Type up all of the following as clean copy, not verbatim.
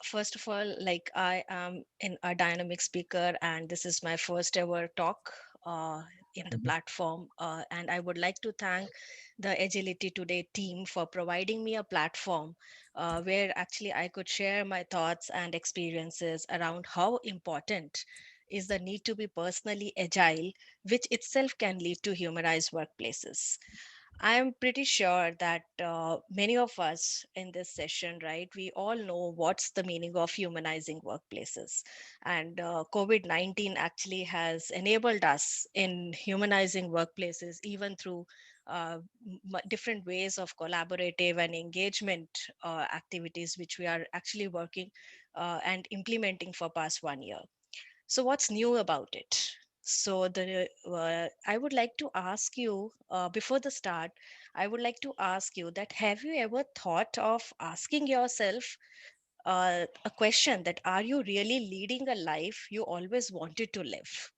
First of all, like I am a dynamic speaker, and this is my first ever talk in the Mhm. platform. And I would like to thank the Agility Today team for providing me a platform where actually I could share my thoughts and experiences around how important is the need to be personally agile, which itself can lead to humanized workplaces. I'm pretty sure that many of us in this session, right, we all know what's the meaning of humanizing workplaces. And COVID-19 actually has enabled us in humanizing workplaces, even through different ways of collaborative and engagement activities, which we are actually working and implementing for past 1 year. So, what's new about it? So, I would like to ask you before the start. I would like to ask you that have you ever thought of asking yourself a question that are you really leading a life you always wanted to live?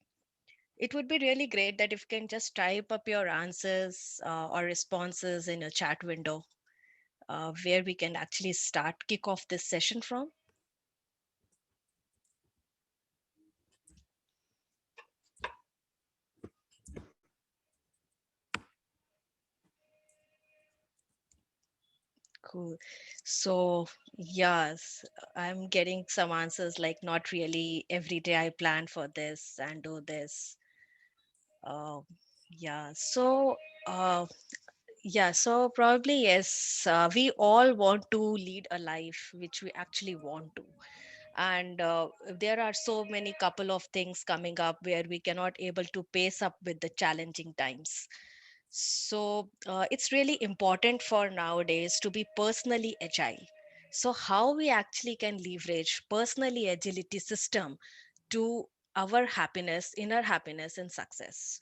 It would be really great that if you can just type up your answers or responses in a chat window where we can actually start kick off this session from. Cool. So, yes, I'm getting some answers like not really every day I plan for this and do this. Uh, yeah. Uh, so probably yes, we all want to lead a life which we actually want to. And there are so many couple of things coming up where we cannot able to pace up with the challenging times. So it's really important for nowadays to be personally agile. So how we actually can leverage personally agility system to our happiness, inner happiness and success.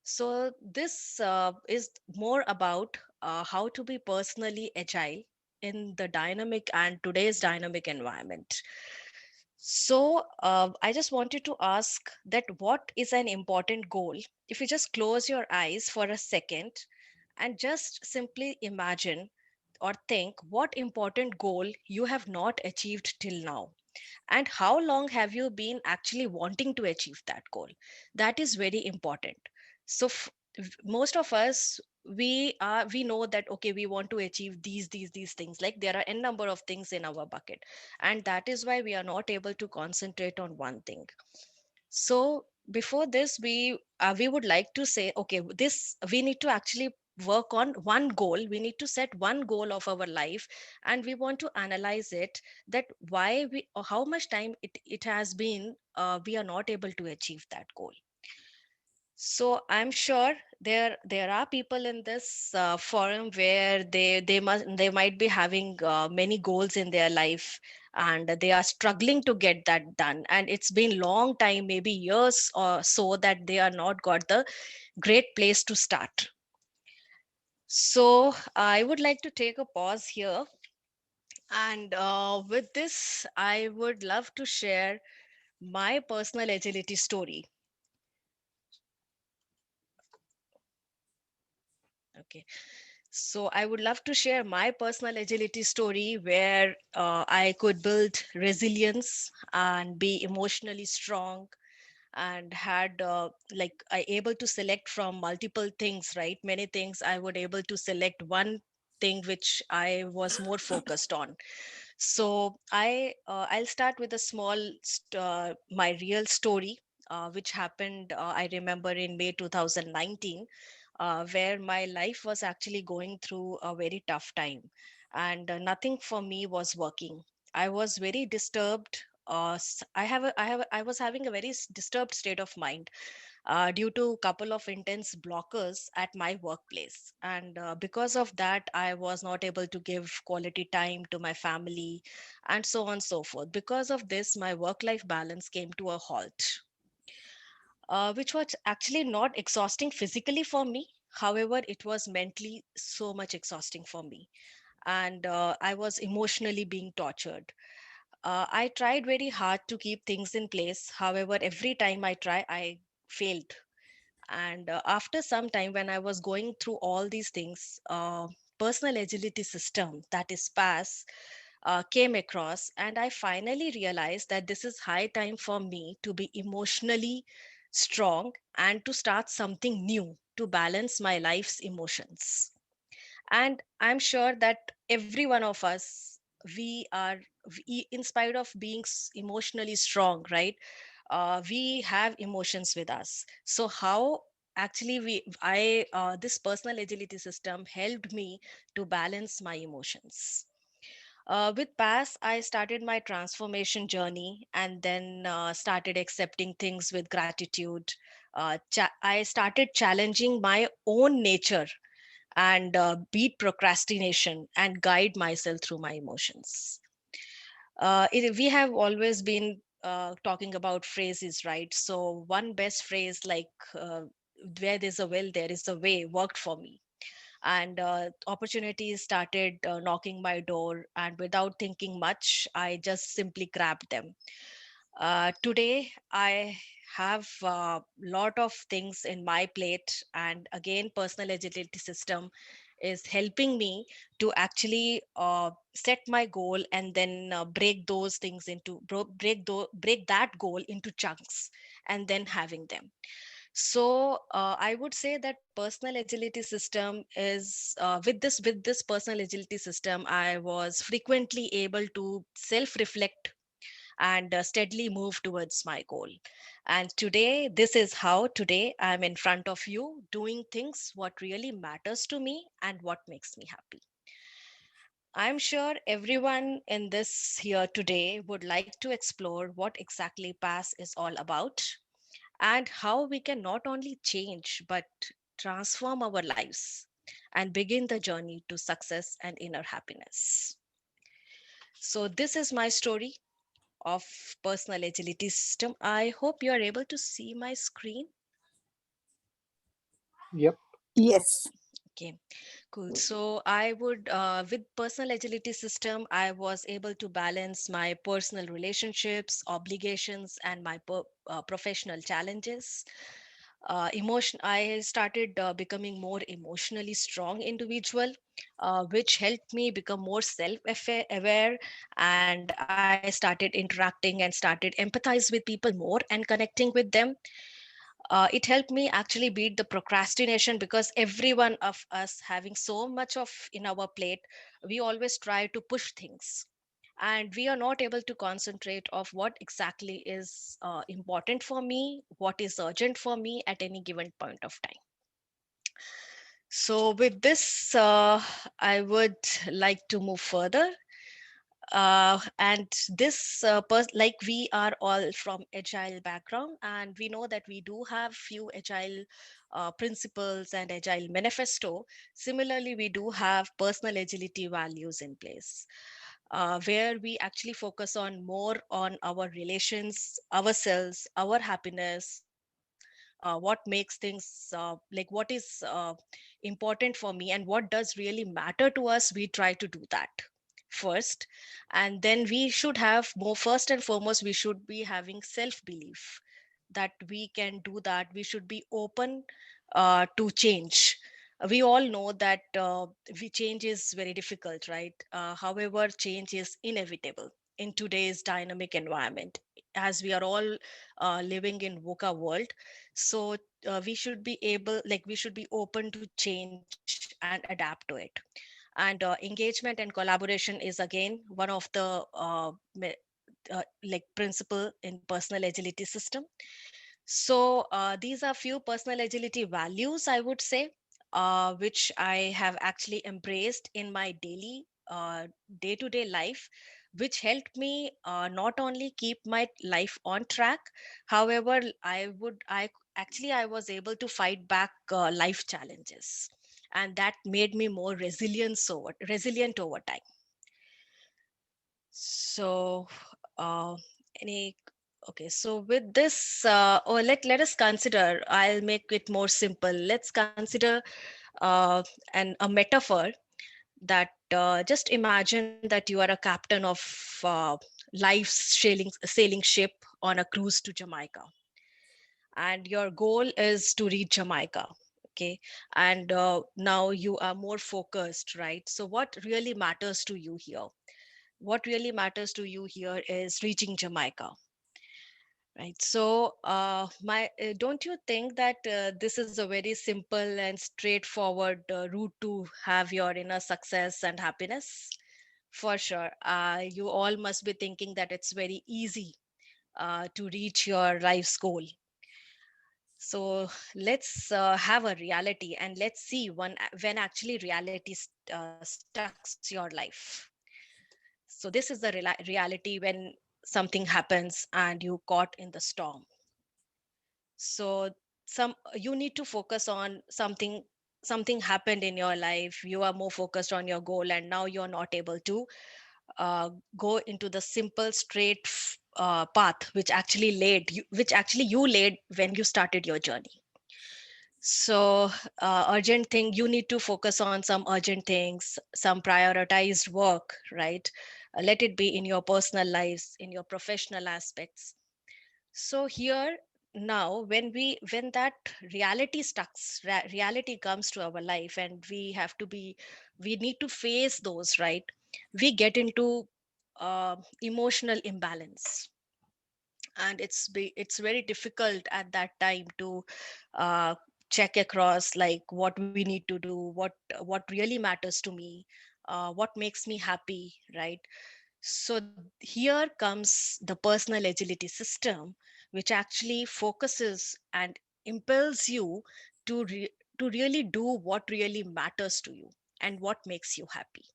So this is more about how to be personally agile in the dynamic and today's dynamic environment. So I just wanted to ask that what is an important goal? If you just close your eyes for a second and just simply imagine or think what important goal you have not achieved till now, and how long have you been actually wanting to achieve that goal. That is very important. So most of us, we know that okay, we want to achieve these things, like there are n number of things in our bucket, and that is why we are not able to concentrate on one thing. So before this, we would like to say okay, this we need to actually work on one goal. We need to set one goal of our life, and we want to analyze it, that why we or how much time it has been we are not able to achieve that goal. So I'm sure there are people in this forum where they might be having many goals in their life, and they are struggling to get that done, and it's been long time, maybe years or so, that they are not got the great place to start. So I would like to take a pause here, and with this I would love to share my personal agility story. Okay. So I would love to share my personal agility story where I could build resilience and be emotionally strong, and had like I able to select from multiple things, right? Many things I would able to select one thing which I was more focused on. So I'll start with a my real story, which happened. I remember in May 2019, where my life was actually going through a very tough time, and nothing for me was working. I was very disturbed. I was having a very disturbed state of mind due to a couple of intense blockers at my workplace, and because of that I was not able to give quality time to my family, and so on and so forth. Because of this, my work life balance came to a halt, which was actually not exhausting physically for me. However, it was mentally so much exhausting for me, and I was emotionally being tortured. I tried very hard to keep things in place. However, every time I try, I failed. And after some time, when I was going through all these things, personal agility system, that is PAS, came across, and I finally realized that this is high time for me to be emotionally strong and to start something new to balance my life's emotions. And I'm sure that every one of us, we are, in spite of being emotionally strong, right? We have emotions with us. So how actually we I this personal agility system helped me to balance my emotions. With PASS, I started my transformation journey and then started accepting things with gratitude. I started challenging my own nature and beat procrastination and guide myself through my emotions. We have always been talking about phrases, right? So, one best phrase like, where there's a will, there is a way, worked for me. And opportunities started knocking my door, and without thinking much, I just simply grabbed them. Today, I have a lot of things in my plate, and again, personal agility system is helping me to actually set my goal and then break those things into break that goal into chunks and then having them. So I would say that personal agility system is with this personal agility system, I was frequently able to self reflect and steadily move towards my goal. And today, this is how today I'm in front of you doing things what really matters to me and what makes me happy. I'm sure everyone in this here today would like to explore what exactly PASS is all about and how we can not only change but transform our lives and begin the journey to success and inner happiness. So, this is my story of personal agility system. I hope you are able to see my screen. Yep. Oh, Yes. okay, cool. So I would, with personal agility system, I was able to balance my personal relationships, obligations, and my professional challenges. I started becoming more emotionally strong individual, which helped me become more self-aware, and I started interacting and started empathize with people more and connecting with them. It helped me actually beat the procrastination, because every one of us having so much of in our plate, we always try to push things and we are not able to concentrate of what exactly is important for me, what is urgent for me at any given point of time. So with this, I would like to move further. And this like we are all from agile background, and we know that we do have few agile principles and agile manifesto. Similarly, we do have personal agility values in place, where we actually focus on more on our relations, ourselves, our happiness, what makes things like what is important for me and what does really matter to us. We try to do that first, and then we should have more. First and foremost, we should be having self belief that we can do that. We should be open to change. We all know that change is very difficult, right? However, change is inevitable in today's dynamic environment, as we are all living in VUCA world. So we should be able, like we should be open to change and adapt to it. And engagement and collaboration is again one of the like principle in personal agility system. So these are few personal agility values, I would say, which I have actually embraced in my daily day-to-day life, which helped me not only keep my life on track. However, I actually I was able to fight back life challenges, and that made me more resilient over time. So, any okay. So with this, or let us consider. I'll make it more simple. Let's consider a metaphor that just imagine that you are a captain of uh, life's sailing ship on a cruise to Jamaica, and your goal is to reach Jamaica. Okay, and now you are more focused, right? So what really matters to you here? what really matters to you here is reaching Jamaica, right? So, my don't you think that this is a very simple and straightforward route to have your inner success and happiness? For sure. You all must be thinking that it's very easy to reach your life's goal. So let's have a reality, and let's see when actually reality stacks your life. So this is the reality when something happens and you caught in the storm. So you need to focus on something happened in your life. You are more focused on your goal, and now you're not able to go into the simple straight path which actually you laid when you started your journey. So urgent thing, you need to focus on some urgent things, some prioritized work, right? Let it be in your personal lives, in your professional aspects. So here, now when that reality comes to our life, and we need to face those, right? We get into emotional imbalance, and it's very difficult at that time to uh, check across, like what we need to do, what really matters to me, what makes me happy, right? So here comes the personal agility system, which actually focuses and impels you to really do what really matters to you and what makes you happy.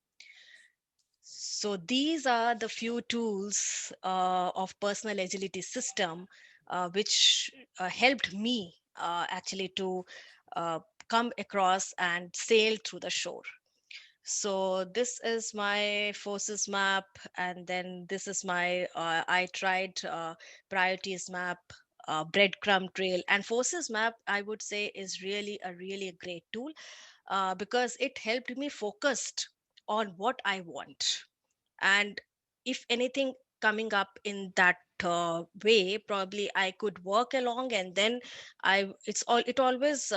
So these are the few tools of personal agility system, which helped me actually to uh, come across and sail through the shore. So this is my forces map, and then this is my I tried priorities map, breadcrumb trail, and forces map. I would say is really a great tool because it helped me focused on what I want, and if anything coming up in that way, probably I could work along, and then it always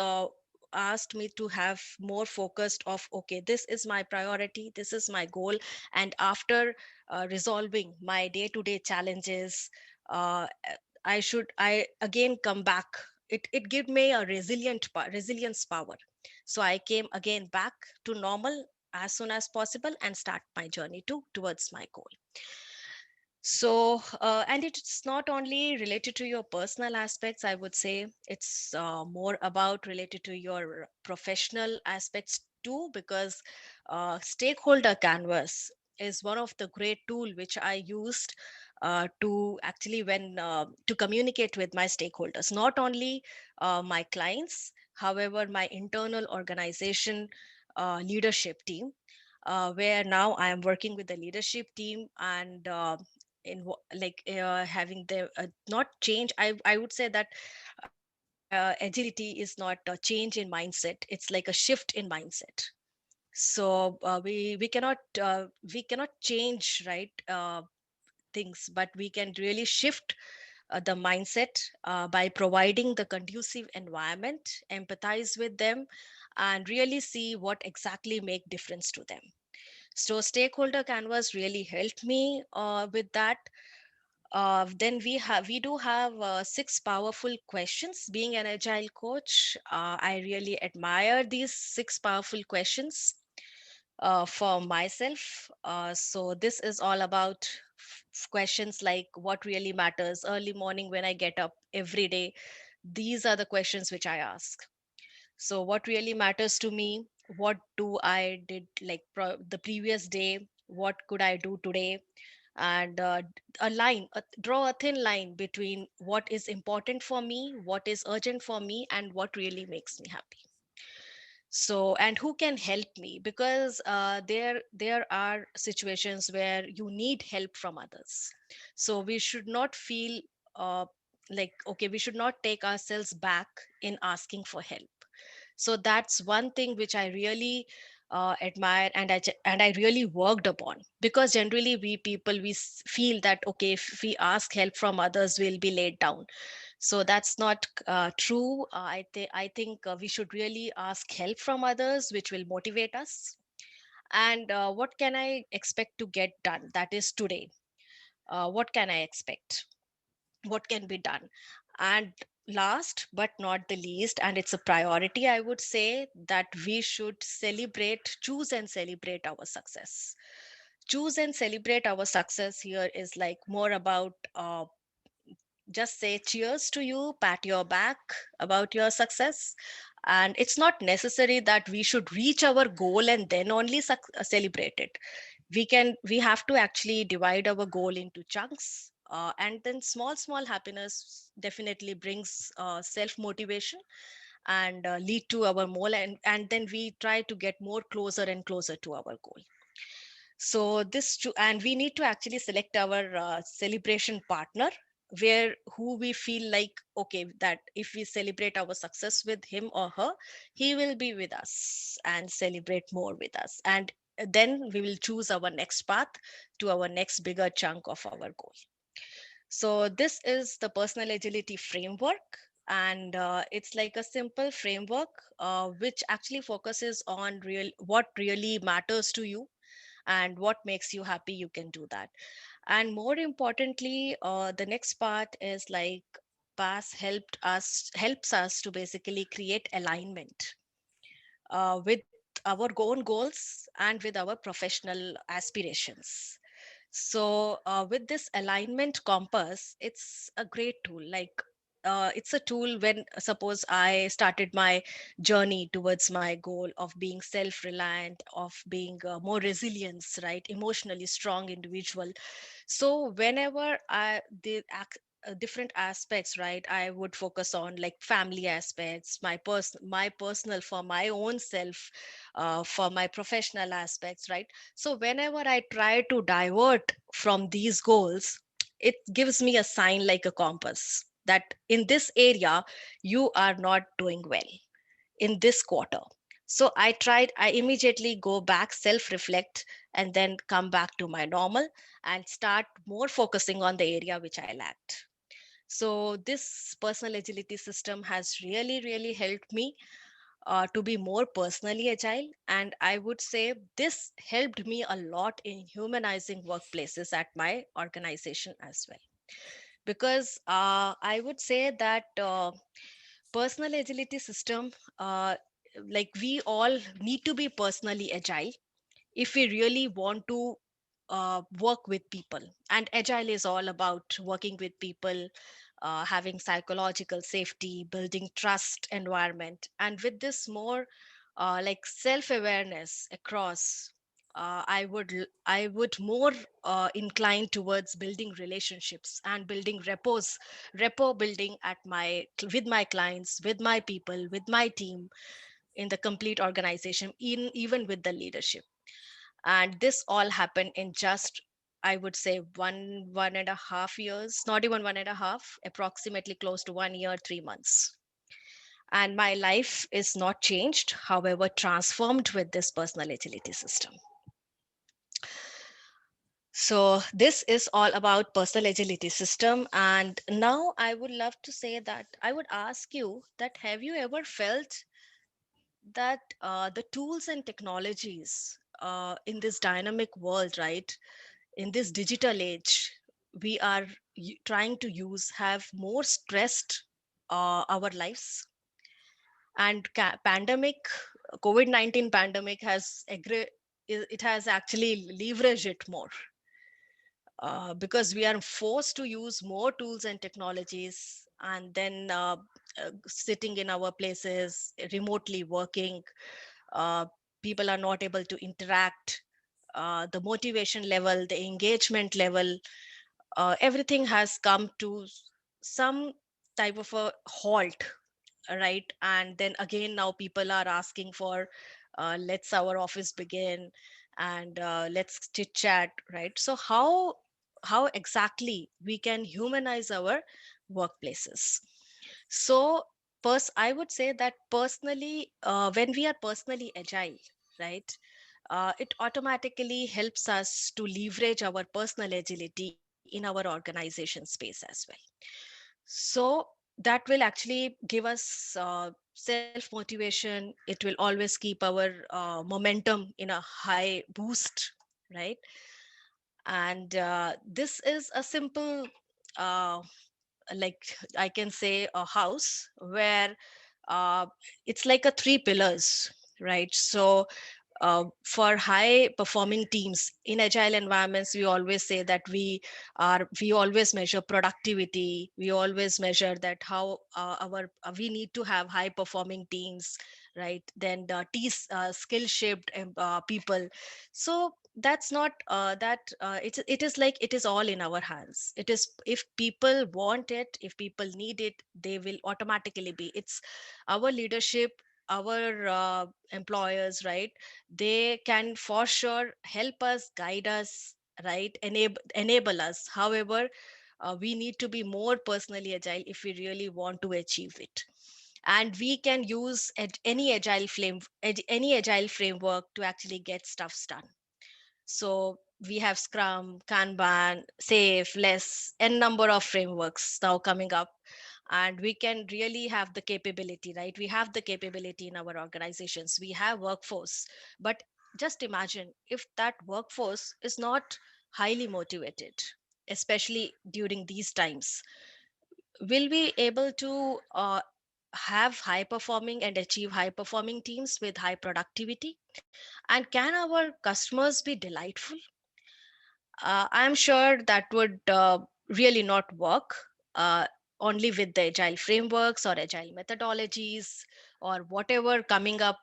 asked me to have more focused of, okay, this is my priority, this is my goal. And after resolving my day to day challenges, uh, I again come back. It gave me a resilience power. So I came again back to normal as soon as possible and start my journey towards my goal. So and it's not only related to your personal aspects, I would say it's more about related to your professional aspects too, because stakeholder canvas is one of the great tool which I used to actually when to communicate with my stakeholders, not only my clients, however my internal organization leadership team, where now I am working with the leadership team, and having the not change. I would say that agility is not a change in mindset, it's like a shift in mindset. So we cannot change, right, things, but we can really shift the mindset by providing the conducive environment, empathize with them, and really see what exactly make difference to them. So stakeholder canvas really helped me with that. Then we do have six powerful questions. Being an agile coach, I really admire these six powerful questions for myself. So this is all about questions like what really matters early morning when I get up every day. These are the questions which I ask. So what really matters to me, what do I did like the previous day, what could I do today, and draw a thin line between what is important for me, what is urgent for me, and what really makes me happy. So and who can help me, because there are situations where you need help from others. So we should not feel uh, like, okay, we should not take ourselves back in asking for help. So that's one thing which I really admire, and I really worked upon, because generally we people feel that, okay, if we ask help from others we'll be laid down. So that's not true. I think we should really ask help from others, which will motivate us. And what can I expect to get done? That is today. What can I expect? What can be done? And last but not the least, and it's a priority, I would say that we should celebrate, choose and celebrate our success. Choose and celebrate our success here is like more about just say cheers to you, pat your back about your success. And it's not necessary that we should reach our goal and then only celebrate it. We have to actually divide our goal into chunks, and then small happiness definitely brings self motivation and lead to our goal, and then we try to get more closer and closer to our goal. So and we need to actually select our celebration partner, where who we feel like, okay, that if we celebrate our success with him or her, he will be with us and celebrate more with us, and then we will choose our next path to our next bigger chunk of our goal. So this is the personal agility framework, and it's like a simple framework which actually focuses on real what really matters to you and what makes you happy. You can do that. And more importantly, the next part is like pass helps us to basically create alignment with our own goals and with our professional aspirations. So with this alignment compass, it's a great tool. Like it's a tool when suppose I started my journey towards my goal of being self-reliant, of being more resilience, right, emotionally strong individual. So whenever different aspects, right, I would focus on like family aspects, my personal, for my own self, for my professional aspects, right. So whenever I try to divert from these goals, it gives me a sign like a compass that in this area you are not doing well in this quarter. So I immediately go back, self reflect, and then come back to my normal and start more focusing on the area which I lacked. So this personal agility system has really helped me to be more personally agile. And I would say this helped me a lot in humanizing workplaces at my organization as well. Because I would say that personal agility system, uh, like we all need to be personally agile if we really want to work with people. And agile is all about working with people, having psychological safety, building trust environment, and with this more like self awareness across. I would more incline towards building relationships and building repo building at my with my clients, with my people, with my team, in the complete organization, in even with the leadership. And this all happened in just, I would say, 1.5 years, not even 1.5, approximately close to 1 year 3 months. And my life is not changed, however transformed with this personal agility system. So this is all about personal agility system. And now I would love to say that I would ask you that, have you ever felt that the tools and technologies in this dynamic world, right, in this digital age we are trying to use, have more stressed our lives? And pandemic, COVID-19 pandemic has it has actually leveraged it more, because we are forced to use more tools and technologies, and then sitting in our places remotely working, uh, people are not able to interact, the motivation level, the engagement level, everything has come to some type of a halt, right? And then again now people are asking for, let's our office begin, and let's chit chat, right? So how exactly we can humanize our workplaces? So I would say that personally, when we are personally agile, right, it automatically helps us to leverage our personal agility in our organization space as well. So that will actually give us self motivation. It will always keep our momentum in a high boost, right? And this is a simple uh, like I can say a house where uh, it's like a three pillars, right? So for high performing teams in agile environments, we always say that we always measure productivity. We always measure that how our we need to have high performing teams, right? Then the skill shaped people. So that's not that it is like it is all in our hands. It is, if people want it, if people need it, they will automatically be. It's our leadership, our employers, right? They can for sure help us, guide us, right? Enable us. However, we need to be more personally agile if we really want to achieve it. And we can use any agile framework to actually get stuff done. So we have Scrum, Kanban, Safe, Less, n number of frameworks now coming up. And we can really have the capability, right? We have the capability in our organizations. We have workforce. But just imagine if that workforce is not highly motivated, especially during these times. Will we able to have high performing and achieve high performing teams with high productivity? And can our customers be delightful? I'm sure that would really not work uh, only with the agile frameworks or agile methodologies or whatever coming up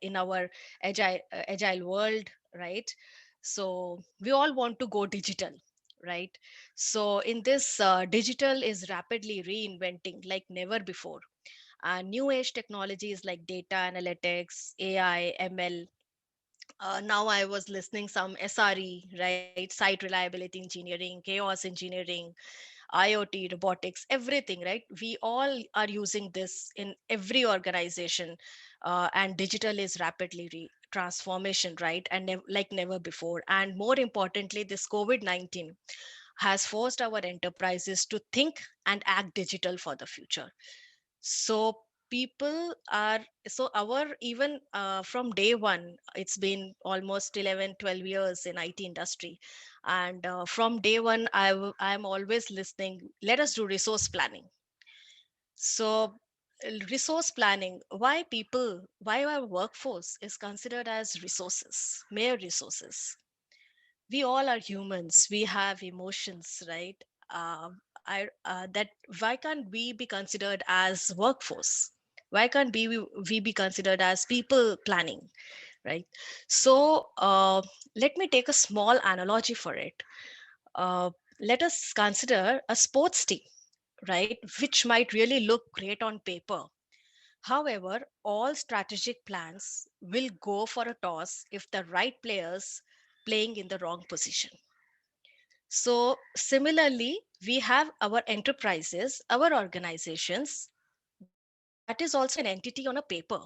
in our agile world, right? So we all want to go digital, right? So in this, digital is rapidly reinventing like never before. New age technologies like data analytics, AI, ML. Now I was listening some SRE, right? Site reliability engineering, chaos engineering, IoT, robotics, everything, right? We all are using this in every organization, and digital is rapidly transformation, right? And like never before. And more importantly, this COVID-19 has forced our enterprises to think and act digital for the future. So people are, so our even from day one, it's been almost 11, 12 years in IT industry. And from day one, I'm always listening, let us do resource planning. So resource planning, why our workforce is considered as resources, mere resources. We all are humans, we have emotions, right? That why can't we be considered as workforce? Why can't we be considered as people planning, right? So let me take a small analogy for it. uh, Let us consider a sports team, right, which might really look great on paper. However, all strategic plans will go for a toss if the right players playing in the wrong position. So, similarly, we have our enterprises, our organizations, that is also an entity on a paper.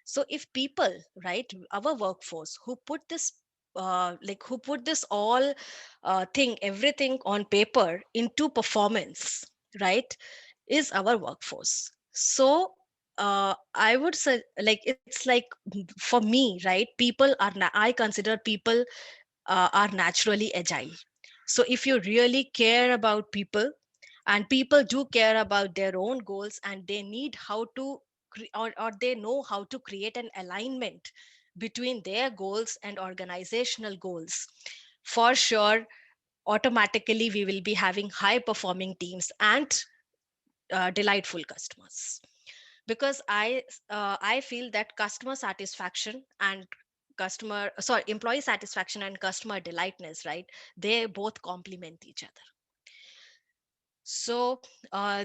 So, if people, right, our workforce who put this all thing, everything on paper into performance, right, is our workforce. So, I would say, like, it's like for me, right, I consider people are naturally agile. So if you really care about people, and people do care about their own goals, and they need how to or they know how to create an alignment between their goals and organizational goals, for sure, automatically we will be having high performing teams and delightful customers. Because I feel that customer satisfaction and employee satisfaction and customer delightness, right, they both complement each other. So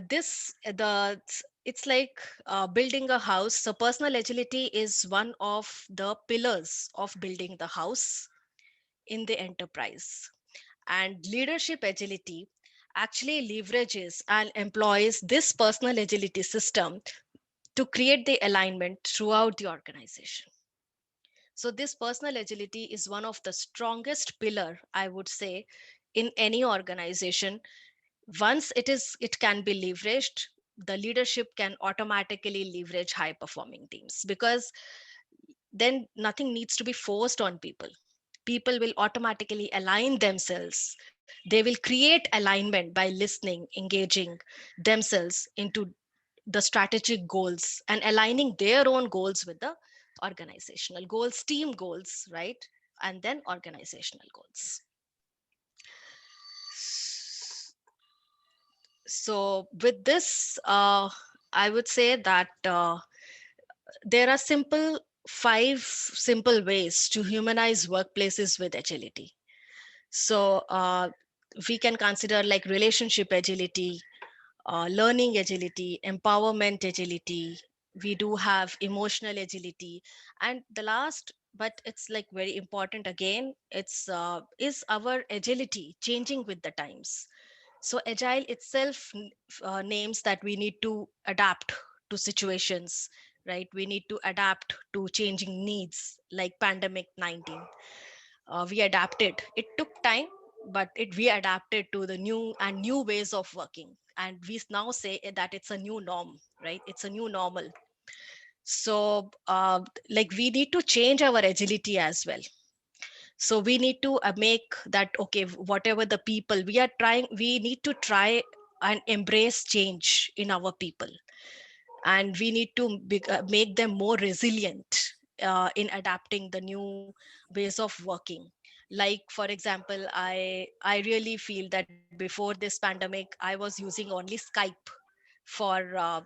this the it's like building a house. So personal agility is one of the pillars of building the house in the enterprise. And leadership agility actually leverages and employs this personal agility system to create the alignment throughout the organization. So this personal agility is one of the strongest pillar, I would say, in any organization. Once it can be leveraged, the leadership can automatically leverage high performing teams, because then nothing needs to be forced on people. People will automatically align themselves. They will create alignment by listening, engaging themselves into the strategic goals, and aligning their own goals with the organizational goals, team goals, right? And then organizational goals. So with this, I would say that there are five simple ways to humanize workplaces with agility. So we can consider like relationship agility, learning agility, empowerment agility. We do have emotional agility, and the last, but it's like very important again, it's is our agility changing with the times. So agile itself names that we need to adapt to situations, right? We need to adapt to changing needs, like pandemic 19. We adapted. It took time, but we adapted to the new ways of working, and we now say that it's a new norm, right? It's a new normal. So like we need to change our agility as well. So we need to make that, okay, whatever the people we are trying, we need to try and embrace change in our people, and we need to make them more resilient in adapting the new ways of working. Like for example, I really feel that before this pandemic I was using only Skype for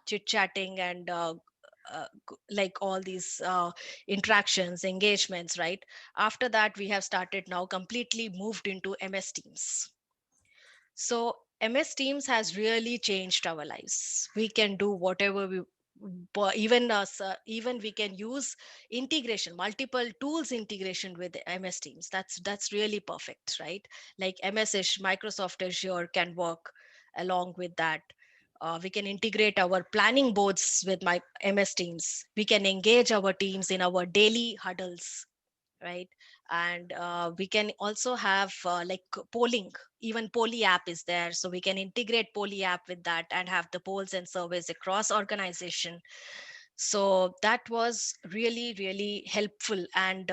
chit chatting and like all these interactions, engagements, right? After that we have started now completely moved into MS Teams. So MS Teams has really changed our lives. We can do whatever we even even we can use integration, multiple tools integration with MS Teams. That's really perfect, right? Like Microsoft Azure can work along with that. We can integrate our planning boards with my MS Teams. We can engage our teams in our daily huddles, right? And we can also have like polling. Even Poly app is there, so we can integrate Poly app with that and have the polls and surveys across organization. So that was really really helpful, and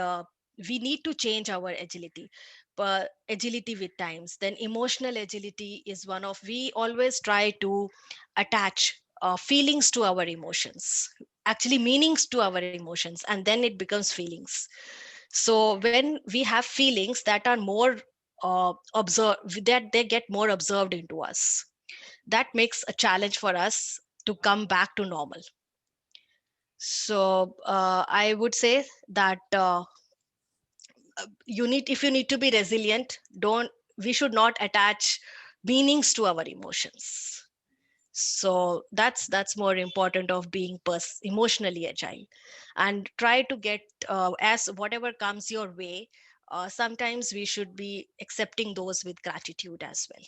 we need to change our agility, but agility with times. Then emotional agility is one of, we always try to attach feelings to our emotions, actually meanings to our emotions, and then it becomes feelings. So when we have feelings that are more observed, that they get more observed into us, that makes a challenge for us to come back to normal. So I would say that you need, if you need to be resilient, don't, we should not attach meanings to our emotions. So that's more important of being emotionally agile, and try to get as whatever comes your way, sometimes we should be accepting those with gratitude as well.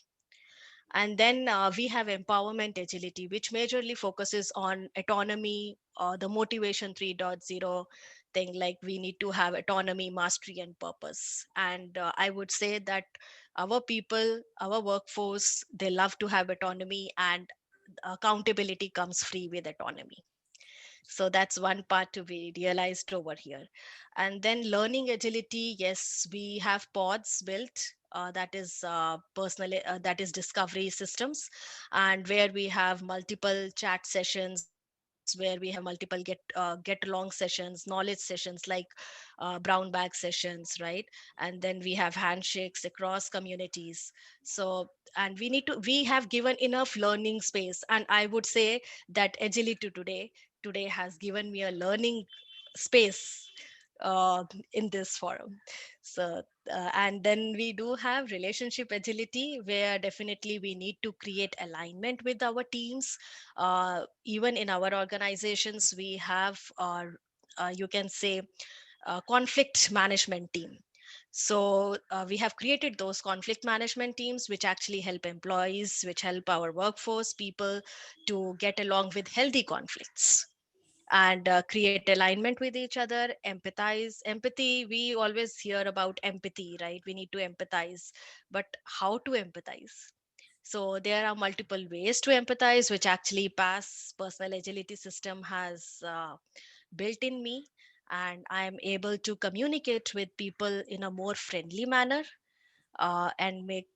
And then we have empowerment agility, which majorly focuses on autonomy, the motivation 3.0 thing, like we need to have autonomy, mastery, and purpose. And I would say that our people, our workforce, they love to have autonomy, and accountability comes free with autonomy. So that's one part to be realized over here. And then learning agility, yes, we have pods built, that is that is discovery systems, and where we have multiple chat sessions, where we have multiple get along sessions, knowledge sessions, like brown bag sessions, right? And then we have handshakes across communities. So, and we have given enough learning space, and I would say that agility today has given me a learning space in this forum. So and then we do have relationship agility, where definitely we need to create alignment with our teams. Even in our organizations we have you can say conflict management team. So we have created those conflict management teams, which actually help employees, which help our workforce people to get along with healthy conflicts, and create alignment with each other, empathize. Empathy, we always hear about empathy, right? We need to empathize, but how to empathize? So there are multiple ways to empathize, which actually PAS personal agility system has built in me, and I am able to communicate with people in a more friendly manner, and make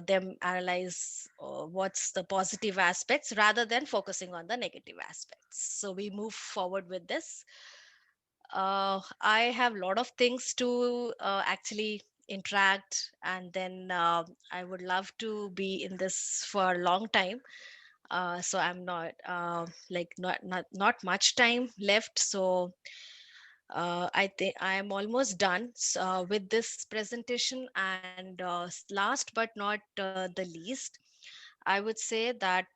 them analyze what's the positive aspects rather than focusing on the negative aspects. So we move forward with this. I have a lot of things to actually interact, and then I would love to be in this for a long time. So I'm not like not much time left. So I think I am almost done with this presentation. And last but not the least, I would say that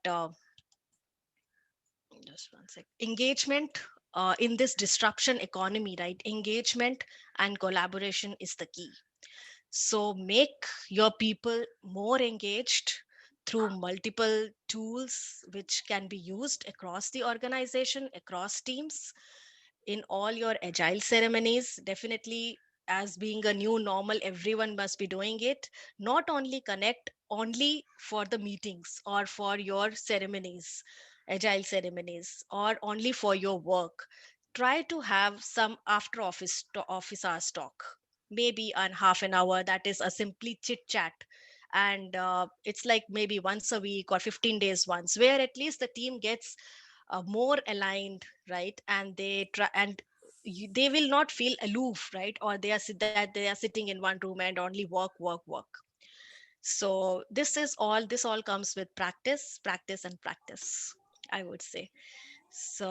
just one sec. Engagement in this disruption economy, right? Engagement and collaboration is the key. So make your people more engaged through multiple tools which can be used across the organization, across teams, in all your agile ceremonies. Definitely, as being a new normal, everyone must be doing it. Not only connect only for the meetings or for your ceremonies, agile ceremonies, or only for your work. Try to have some after office hours talk, maybe on half an hour. That is a simply chit chat, and it's like maybe once a week or 15 days once, where at least the team gets more aligned, right? And they try, and they will not feel aloof, right? Or that they are sitting in one room and only work, work, work. So this all comes with practice, practice, and practice, I would say.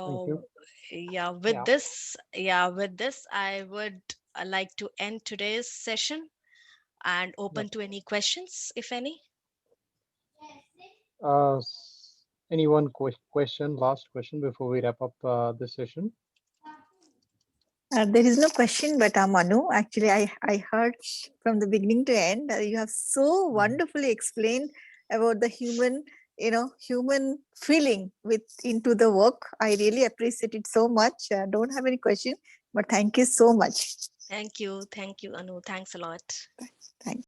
Thank So you. Yeah. with this, I would like to end today's session and Yep. open to any questions, if any. Anyone question, last question before we wrap up this session? There is no question, but Manu, actually, I heard from the beginning to end, you have so Mhm. wonderfully explained about the human, human feeling with into the work. I really appreciate it so much. Don't have any question, but thank you so much. Thank you, Anu. Thanks a lot. Thank you.